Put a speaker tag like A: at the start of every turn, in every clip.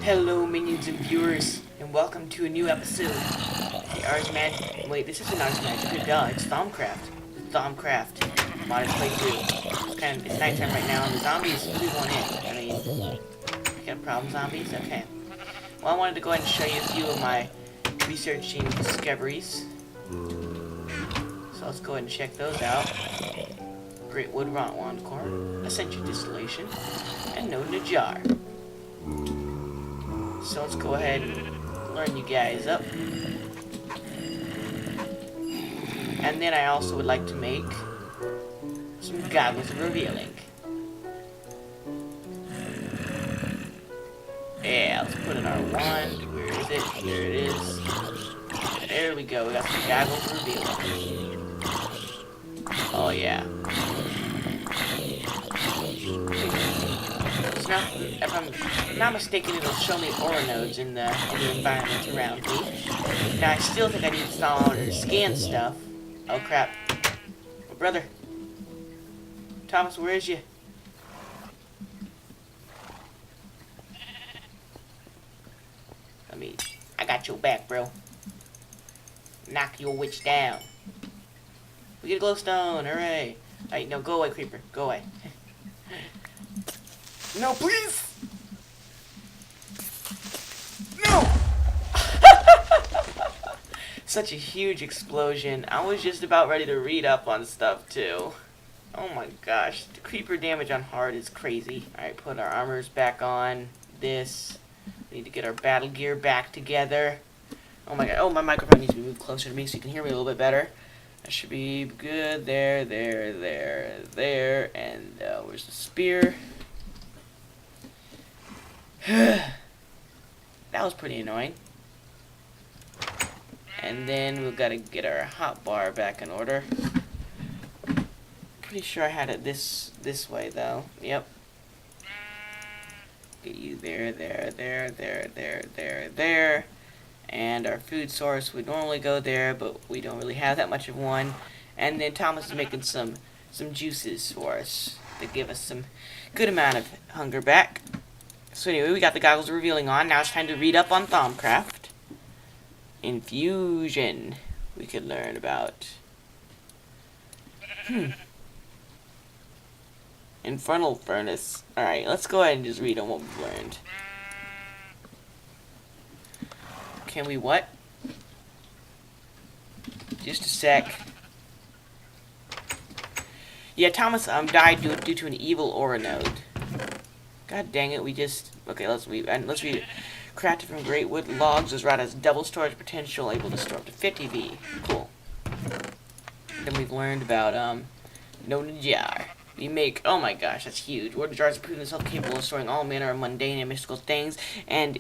A: Hello, minions and viewers, and welcome to a new episode. The Ars Magic. Wait, this isn't Ars Magic. Duh, it's Thaumcraft. Thaumcraft. Modded playthrough. It's nighttime right now, and the zombies really want in. I mean, you got a problem, zombies? Okay. Well, I wanted to go ahead and show you a few of my researching discoveries. So let's go ahead and check those out. Great wood rot wand core, ascension distillation, and node in a jar. So let's go ahead and learn you guys up. And then I also would like to make some goggles of revealing. Yeah, let's put in our wand. Where is it? There it is. There we go. We got some goggles of revealing. Oh yeah. Now, if I'm not mistaken, it'll show me aura nodes in the environment around me. Now, I still think I need to install in order to scan stuff. Oh crap. Oh, brother. Thomas, where is you? I got your back, bro. Knock your witch down. We get a glowstone, hooray. Alright, no, go away, creeper. Go away. No, please! No! Such a huge explosion. I was just about ready to read up on stuff, too. Oh my gosh. The creeper damage on hard is crazy. Alright, put our armors back on. This. We need to get our battle gear back together. Oh my god. Oh, my microphone needs to be moved closer to me so you can hear me a little bit better. That should be good. There. And where's the spear? That was pretty annoying. And then we've got to get our hotbar back in order. Pretty sure I had it this way though. Yep. Get you there. And our food source would normally go there, but we don't really have that much of one. And then Thomas is making some juices for us to give us some good amount of hunger back. So anyway, we got the goggles revealing on. Now it's time to read up on Thaumcraft. Infusion. We could learn about. Infernal furnace. Alright, let's go ahead and just read on what we've learned. Can we what? Just a sec. Yeah, Thomas died due to an evil aura node. God dang it, okay, let's read it. Crafted from great wood logs, this rod has double storage potential, able to store up to 50 V. Cool. Then we've learned about, node in a jar. We make, oh my gosh, that's huge. Water jars have proven themselves capable of storing all manner of mundane and mystical things, and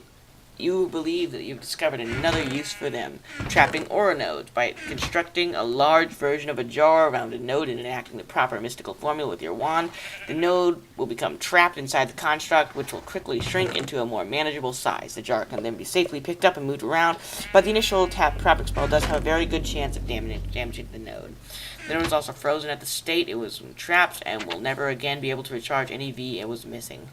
A: you believe that you've discovered another use for them, trapping aura nodes. By constructing a large version of a jar around a node and enacting the proper mystical formula with your wand, the node will become trapped inside the construct, which will quickly shrink into a more manageable size. The jar can then be safely picked up and moved around, but the initial trapper spell does have a very good chance of damaging the node. The node is also frozen at the state it was trapped and will never again be able to recharge any V it was missing.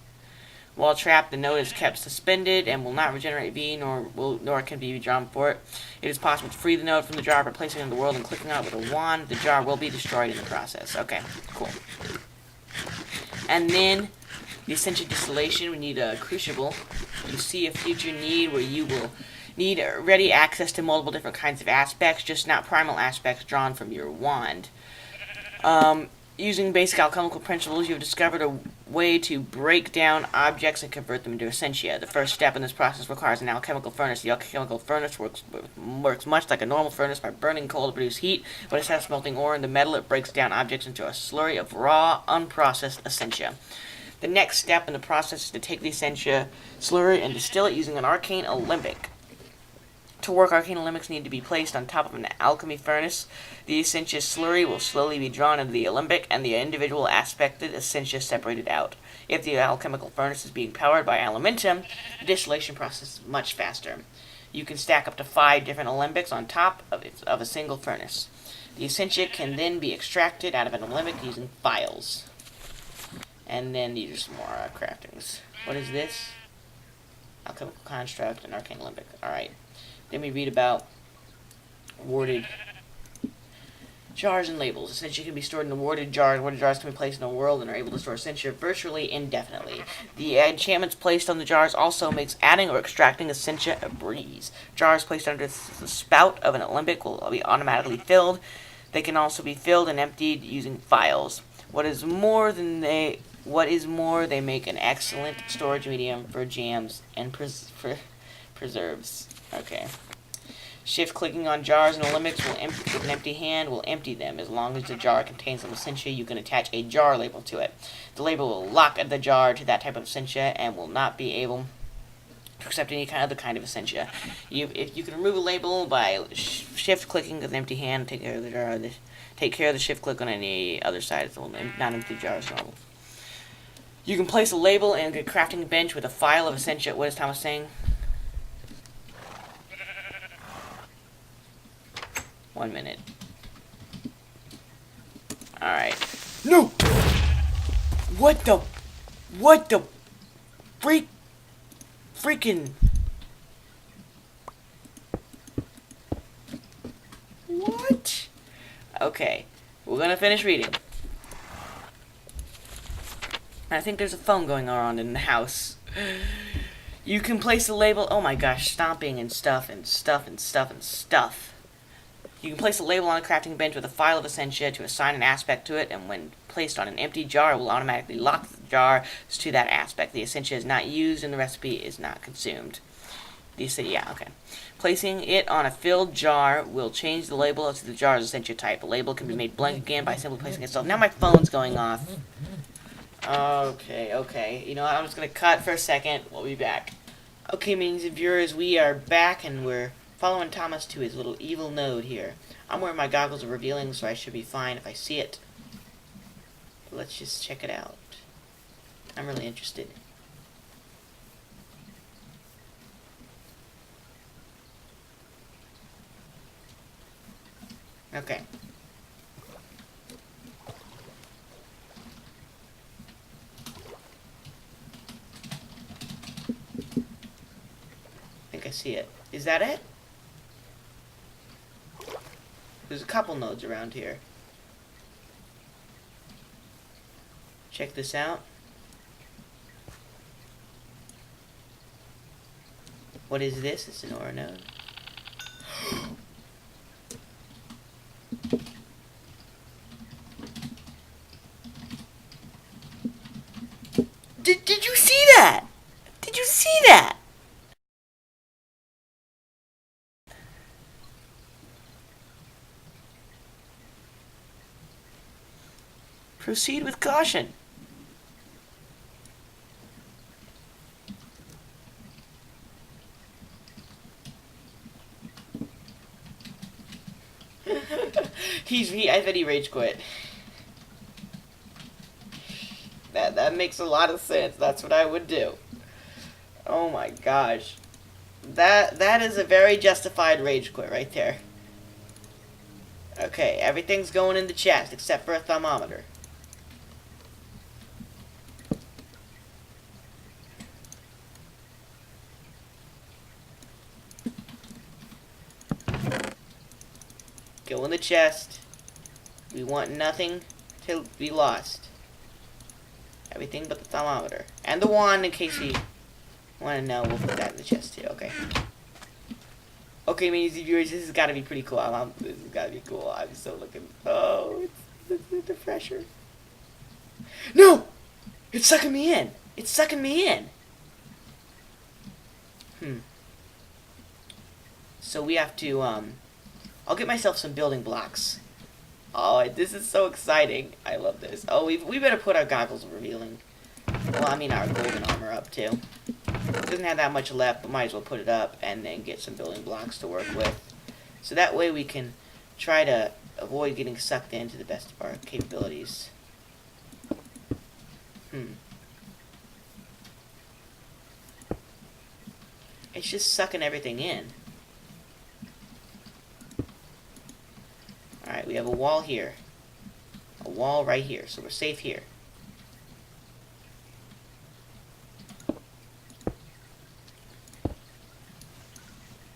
A: While trapped, the node is kept suspended and will not regenerate V, nor can be drawn for it. It is possible to free the node from the jar by placing it in the world and clicking on it with a wand. The jar will be destroyed in the process. Okay, cool. And then, the ascension distillation, we need a crucible. You see a future need where you will need ready access to multiple different kinds of aspects, just not primal aspects drawn from your wand. Using basic alchemical principles, you have discovered a way to break down objects and convert them into essentia. The first step in this process requires an alchemical furnace. The alchemical furnace works much like a normal furnace by burning coal to produce heat, but instead of smelting ore into metal, it breaks down objects into a slurry of raw, unprocessed essentia. The next step in the process is to take the essentia slurry and distill it using an arcane alembic. To work, arcane alembics need to be placed on top of an alchemy furnace. The essentia slurry will slowly be drawn into the alembic, and the individual aspected essentia separated out. If the alchemical furnace is being powered by alimentum, the distillation process is much faster. You can stack up to 5 different alembics on top of a single furnace. The essentia can then be extracted out of an alembic using files. And then these are some more craftings. What is this? alchemical construct, and arcane alembic. Alright. Then we read about warded jars and labels. Essentia can be stored in warded jars. Warded jars can be placed in a world and are able to store essentia virtually indefinitely. The enchantments placed on the jars also makes adding or extracting essentia a breeze. Jars placed under the spout of an alembic will be automatically filled. They can also be filled and emptied using vials. What is more, they make an excellent storage medium for jams and preserves. Okay. Shift clicking on jars and alembics with an empty hand will empty them. As long as the jar contains some essentia, you can attach a jar label to it. The label will lock the jar to that type of essentia and will not be able to accept any other kind of essentia. If you can remove a label by shift clicking with an empty hand, take care of the jar. Take care of the shift click on any other side of the non-empty jar as normal. You can place a label in a crafting bench with a file of essentia. What is Thomas saying? 1 minute. Alright. No! What the freaking... What? Okay. We're gonna finish reading. I think there's a phone going around in the house. You can place a label... Oh my gosh, stomping and stuff and stuff and stuff and stuff. You can place a label on a crafting bench with a file of essentia to assign an aspect to it, and when placed on an empty jar, it will automatically lock the jar to that aspect. The essentia is not used and the recipe is not consumed. Yeah, okay. Placing it on a filled jar will change the label to the jar's essentia type. A label can be made blank again by simply placing itself. Now my phone's going off. Okay. You know what? I'm just going to cut for a second. We'll be back. Okay, millions of viewers, we are back and we're following Thomas to his little evil node here. I'm wearing my goggles of revealing, so I should be fine if I see it. But let's just check it out. I'm really interested. Okay. I think I see it. Is that it? There's a couple nodes around here. Check this out. What is this? It's an ore node. Did you see that? Did you see that? Proceed with caution. I bet he rage quit. That makes a lot of sense. That's what I would do. Oh my gosh. That is a very justified rage quit right there. Okay, everything's going in the chest except for a thermometer. Go in the chest. We want nothing to be lost. Everything but the thermometer. And the wand in case you want to know. We'll put that in the chest too. Okay. Okay, ladies and viewers, this has got to be pretty cool. This has got to be cool. I'm so looking... Oh, it's the pressure. No! It's sucking me in. It's sucking me in. So we have to, I'll get myself some building blocks. Oh, this is so exciting. I love this. Oh, we better put our goggles of revealing. Well, I mean our golden armor up, too. It doesn't have that much left, but might as well put it up and then get some building blocks to work with. So that way we can try to avoid getting sucked in to the best of our capabilities. It's just sucking everything in. Alright, we have a wall here. A wall right here, so we're safe here.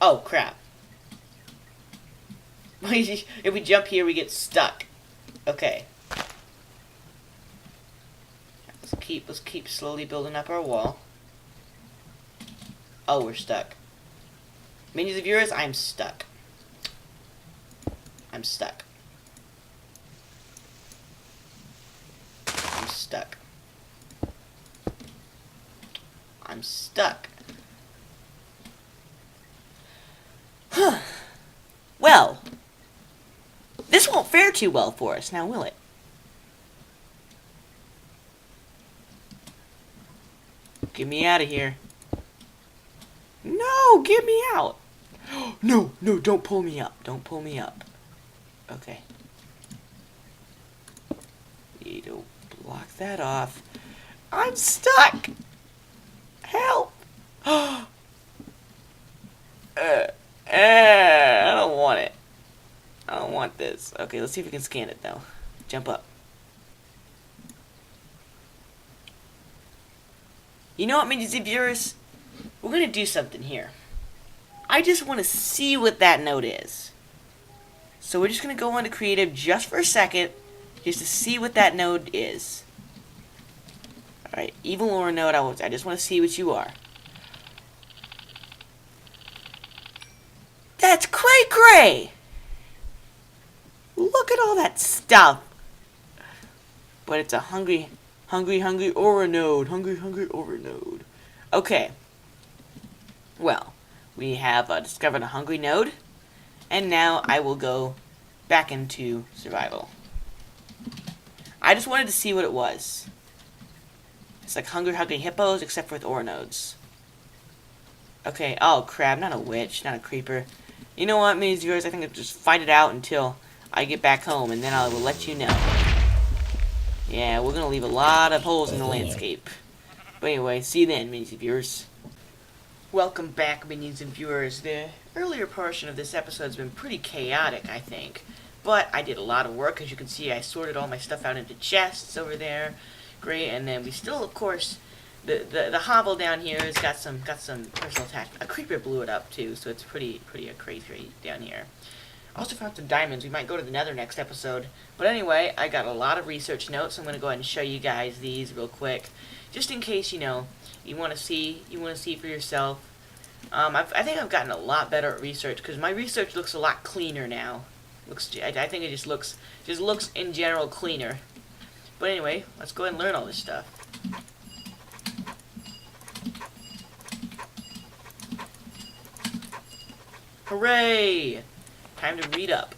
A: Oh, crap. If we jump here, we get stuck. Okay. Let's keep slowly building up our wall. Oh, we're stuck. Minions and viewers, I'm stuck. I'm stuck. I'm stuck. I'm stuck. Huh. Well, this won't fare too well for us, now will it? Get me out of here. No, get me out. No, no, don't pull me up. Don't pull me up. Okay. Need to block that off. I'm stuck. Help. I don't want it. I don't want this. Okay, let's see if we can scan it, though. Jump up. You know what, minions and viewers? We're going to do something here. I just want to see what that node is. So we're just going to go into creative just for a second, just to see what that node is. Alright, evil ore node, I just want to see what you are. That's cray-cray! Look at all that stuff! But it's a hungry ore node. Hungry ore node. Okay. Well, we have discovered a hungry node. And now I will go back into survival. I just wanted to see what it was. It's like hungry hippos, except for with ore nodes. Okay, oh crap, not a witch, not a creeper. You know what, minions viewers, I think I'll just fight it out until I get back home, and then I will let you know. Yeah, we're gonna leave a lot of holes in the landscape. But anyway, see you then, minions and viewers. Welcome back, minions and viewers. The earlier portion of this episode has been pretty chaotic, I think. But I did a lot of work. As you can see, I sorted all my stuff out into chests over there. Great, and then we still, of course, the hovel down here has got some personal attachment. A creeper blew it up too, so it's pretty crazy down here. Also found some diamonds. We might go to the nether next episode. But anyway, I got a lot of research notes. So I'm going to go ahead and show you guys these real quick. Just in case, you know, you want to see for yourself. I think I've gotten a lot better at research because my research looks a lot cleaner now. I think it just looks in general cleaner. But anyway, let's go ahead and learn all this stuff. Hooray! Time to read up.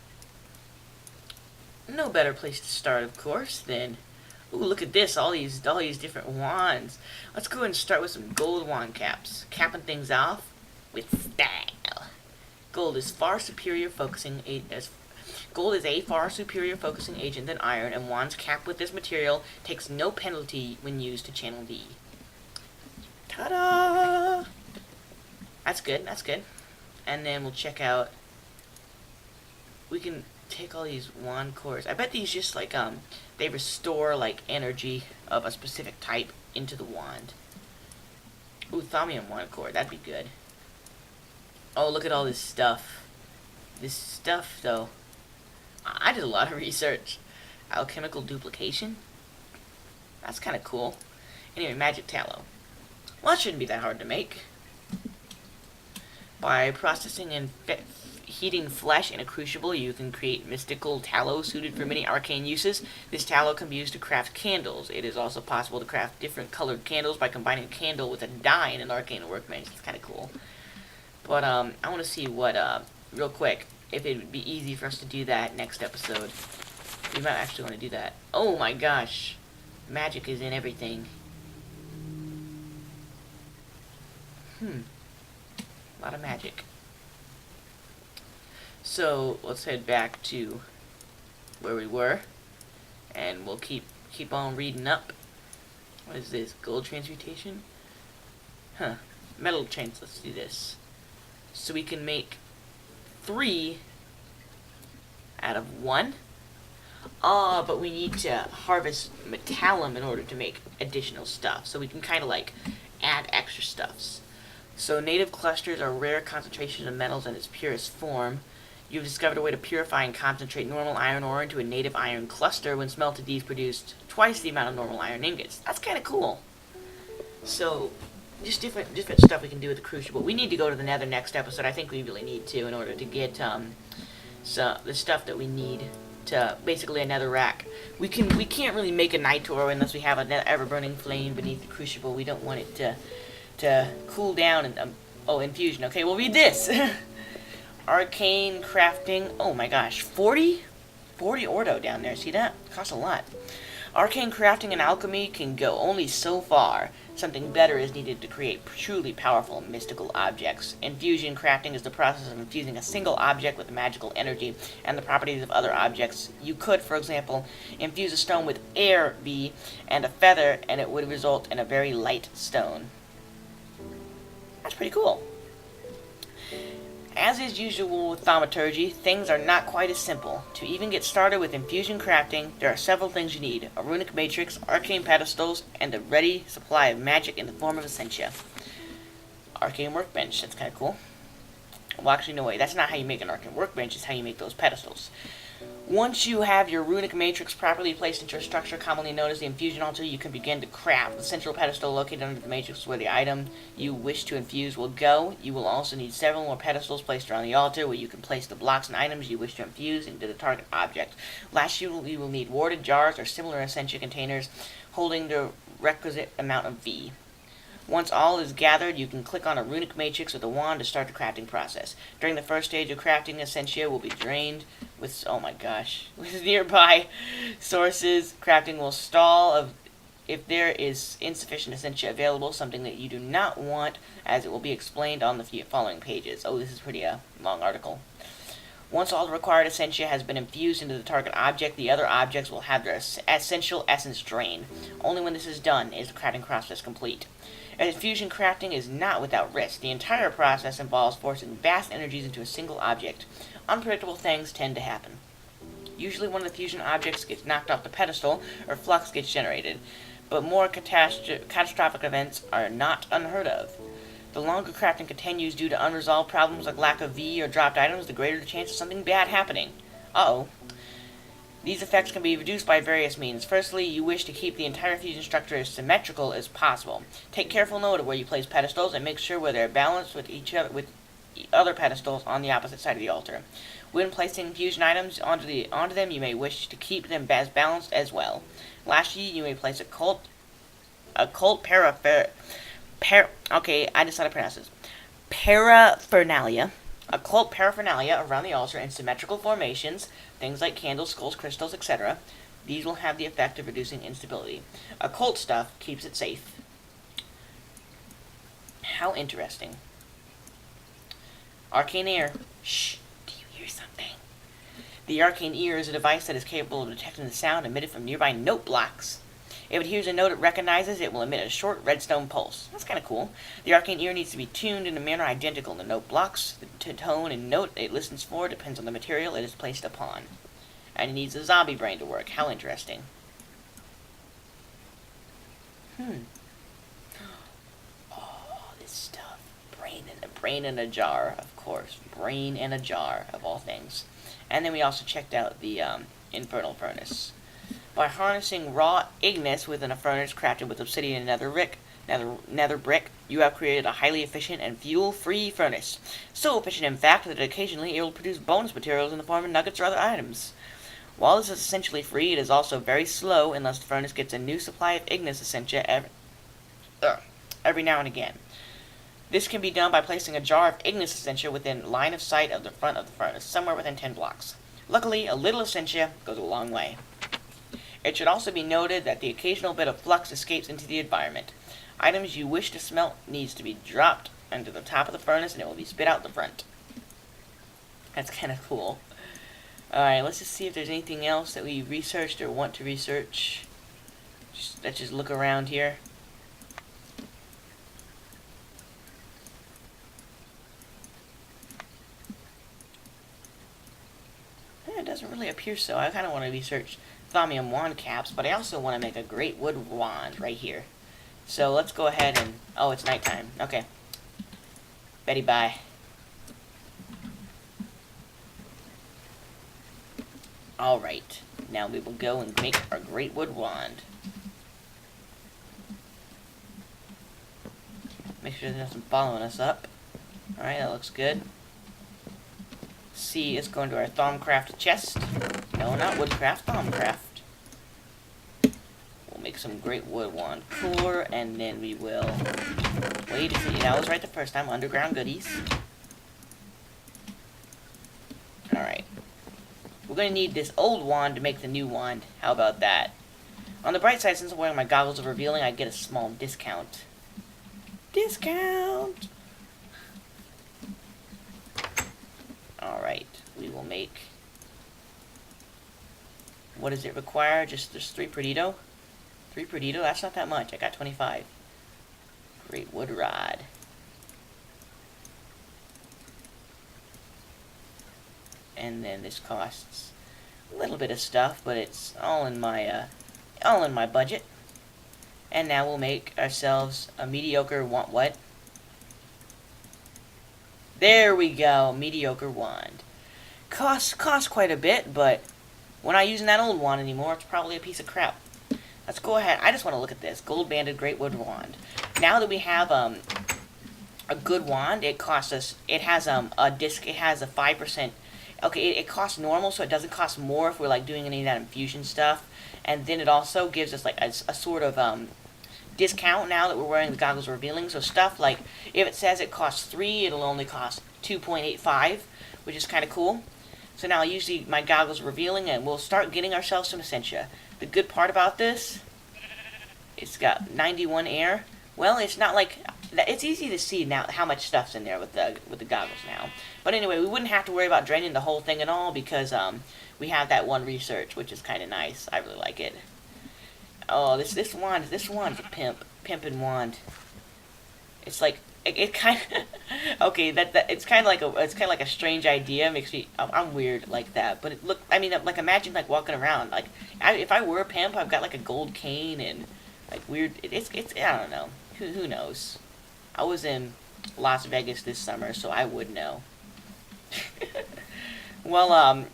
A: No better place to start, of course, than... Ooh, look at this, all these different wands. Let's go ahead and start with some gold wand caps. Capping things off with style. Gold is a far superior focusing agent than iron, and wands capped with this material takes no penalty when used to channel D. Ta-da! That's good, that's good. And then we'll check out... We can take all these wand cores. I bet these just like, they restore like energy of a specific type into the wand. Ooh, thaumium wand core, that'd be good. Oh, look at all this stuff. This stuff, though. I did a lot of research. Alchemical duplication? That's kind of cool. Anyway, magic tallow. Well, that shouldn't be that hard to make. By processing and heating flesh in a crucible, you can create mystical tallow suited for many arcane uses. This tallow can be used to craft candles. It is also possible to craft different colored candles by combining a candle with a dye in an arcane workbench. It's kind of cool. But I want to see what, real quick, if it would be easy for us to do that next episode. We might actually want to do that. Oh my gosh. Magic is in everything. A lot of magic. So let's head back to where we were, and we'll keep on reading up. What is this? Gold transmutation? Huh. Metal trans. Let's do this. So we can make 3 out of 1. But we need to harvest metallum in order to make additional stuff. So we can kind of like add extra stuffs. So native clusters are rare concentrations of metals in its purest form. You've discovered a way to purify and concentrate normal iron ore into a native iron cluster. When smelted, these produced twice the amount of normal iron ingots. That's kind of cool. So, just different stuff we can do with the crucible. We need to go to the Nether next episode. I think we really need to in order to get the stuff that we need to basically a nether rack. We can't really make a night tour unless we have an ever burning flame beneath the crucible. We don't want it to cool down and infusion. Okay, we'll read this. Arcane crafting. Oh my gosh, 40 ordo down there. See that? Costs a lot. Arcane crafting and alchemy can go only so far. Something better is needed to create truly powerful mystical objects. Infusion crafting is the process of infusing a single object with magical energy and the properties of other objects. You could, for example, infuse a stone with air V and a feather, and it would result in a very light stone. That's pretty cool. As is usual with thaumaturgy, things are not quite as simple. To even get started with infusion crafting, there are several things you need: a runic matrix, arcane pedestals, and a ready supply of magic in the form of essentia. Arcane workbench, that's kind of cool. Well, actually, no way, that's not how you make an arcane workbench, it's how you make those pedestals. Once you have your runic matrix properly placed into your structure, commonly known as the infusion altar, you can begin to craft. The central pedestal located under the matrix where the item you wish to infuse will go. You will also need several more pedestals placed around the altar where you can place the blocks and items you wish to infuse into the target object. Lastly, you will need warded jars or similar essentia containers holding the requisite amount of V. Once all is gathered, you can click on a runic matrix with a wand to start the crafting process. During the first stage of crafting, essentia will be drained with, with nearby sources. Crafting will stall if there is insufficient essentia available, something that you do not want, as it will be explained on the following pages. Oh, this is pretty long article. Once all the required essentia has been infused into the target object, the other objects will have their essential essence drained. Only when this is done is the crafting process complete. Infusion crafting is not without risk. The entire process involves forcing vast energies into a single object. Unpredictable things tend to happen. Usually one of the fusion objects gets knocked off the pedestal, or flux gets generated, but more catastrophic events are not unheard of. The longer crafting continues due to unresolved problems like lack of V or dropped items, the greater the chance of something bad happening. Uh-oh. These effects can be reduced by various means. Firstly, you wish to keep the entire fusion structure as symmetrical as possible. Take careful note of where you place pedestals and make sure where they are balanced with each other with other pedestals on the opposite side of the altar. When placing fusion items onto them, you may wish to keep them as balanced as well. Lastly, you may place paraphernalia. Occult paraphernalia around the altar in symmetrical formations, things like candles, skulls, crystals, etc. These will have the effect of reducing instability. Occult stuff keeps it safe. How interesting. Arcane ear. Shh, do you hear something? The arcane ear is a device that is capable of detecting the sound emitted from nearby note blocks. If it hears a note it recognizes, it will emit a short redstone pulse. That's kind of cool. The arcane ear needs to be tuned in a manner identical to note blocks. The tone and note it listens for depends on the material it is placed upon. And it needs a zombie brain to work. How interesting. Oh, this stuff. Brain in a jar, of course. Brain in a jar, of all things. And then we also checked out the infernal furnace. By harnessing raw ignis within a furnace crafted with obsidian and nether brick, you have created a highly efficient and fuel-free furnace. So efficient, in fact, that occasionally it will produce bonus materials in the form of nuggets or other items. While this is essentially free, it is also very slow unless the furnace gets a new supply of ignis essentia every now and again. This can be done by placing a jar of ignis essentia within line of sight of the front of the furnace, somewhere within 10 blocks. Luckily, a little essentia goes a long way. It should also be noted that the occasional bit of flux escapes into the environment. Items you wish to smelt needs to be dropped into the top of the furnace and it will be spit out the front. That's kind of cool. Alright, let's just see if there's anything else that we researched or want to research. Let's just look around here. It doesn't really appear so. I kind of want to research thaumium wand caps, but I also want to make a great wood wand right here. So let's go ahead and... Oh, it's nighttime. Okay. Betty, bye. Alright, now we will go and make our great wood wand. Make sure there's nothing following us up. Alright, that looks good. C is going to our Thaumcraft chest. No, not Woodcraft, Thaumcraft. We'll make some great wood wand core, and then we will... Wait a second, I was right the first time. Underground goodies. Alright. We're going to need this old wand to make the new wand. How about that? On the bright side, since I'm wearing my goggles of revealing, I get a small discount. Discount! Alright, we will make... What does it require? Just 3 Perdido? 3 Perdido? That's not that much. I got 25. Great wood rod. And then this costs a little bit of stuff, but it's all in my budget. And now we'll make ourselves a mediocre what? There we go, mediocre wand. Costs quite a bit, but we're not using that old wand anymore. It's probably a piece of crap. Let's go ahead. I just want to look at this gold banded great wood wand. Now that we have a good wand, it costs us. It has a disc. It has a 5%. Okay, it costs normal, so it doesn't cost more if we're like doing any of that infusion stuff. And then it also gives us like a sort of discount now that we're wearing the goggles revealing. So stuff like if it says it costs 3, it'll only cost 2.85, which is kind of cool. So now I usually my goggles revealing, and we'll start getting ourselves some essentia. The good part about this, it's got 91 air. Well, it's not like it's easy to see now how much stuff's in there with the goggles now. But anyway, we wouldn't have to worry about draining the whole thing at all because we have that one research, which is kind of nice. I really like it. Oh, this wand's a pimpin' wand. It's like it kind of okay. It's kind of like a strange idea. It makes me I'm weird like that. But I mean, like imagine like walking around like if I were a pimp, I've got like a gold cane and like weird. It's I don't know. Who knows? I was in Las Vegas this summer, so I would know. Well,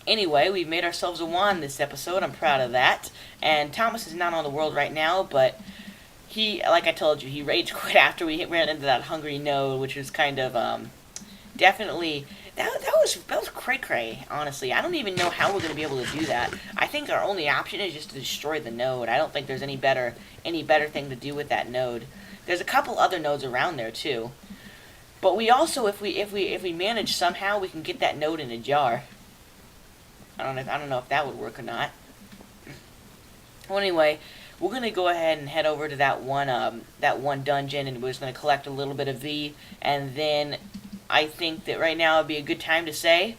A: anyway, we've made ourselves a wand this episode. I'm proud of that. And Thomas is not on the world right now, but he, like I told you, he rage quit after we ran into that hungry node, which was kind of, definitely, that was cray-cray, honestly. I don't even know how we're going to be able to do that. I think our only option is just to destroy the node. I don't think there's any better thing to do with that node. There's a couple other nodes around there, too. But we also, if we manage somehow, we can get that node in a jar. I don't know if that would work or not. Well, anyway, we're gonna go ahead and head over to that one dungeon, and we're just gonna collect a little bit of V, and then I think that right now would be a good time to say,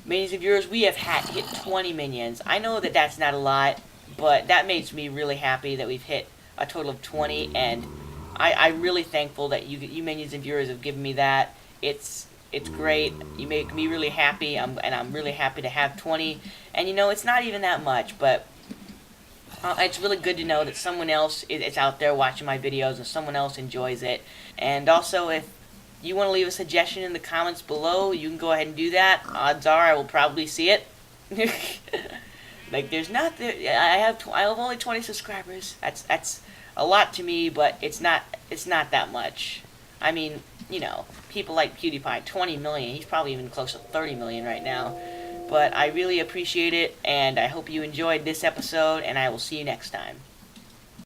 A: minions and viewers, we have hit 20 minions. I know that that's not a lot, but that makes me really happy that we've hit a total of 20, and I'm really thankful that you minions and viewers have given me that. It's great. You make me really happy, and I'm really happy to have 20. And you know, it's not even that much, but it's really good to know that someone else is out there watching my videos and someone else enjoys it. And also, if you want to leave a suggestion in the comments below, you can go ahead and do that. Odds are I will probably see it. Like there's not I have only 20 subscribers. That's a lot to me, but it's not that much. I mean, you know, people like PewDiePie, 20 million. He's probably even close to 30 million right now. But I really appreciate it, and I hope you enjoyed this episode, and I will see you next time.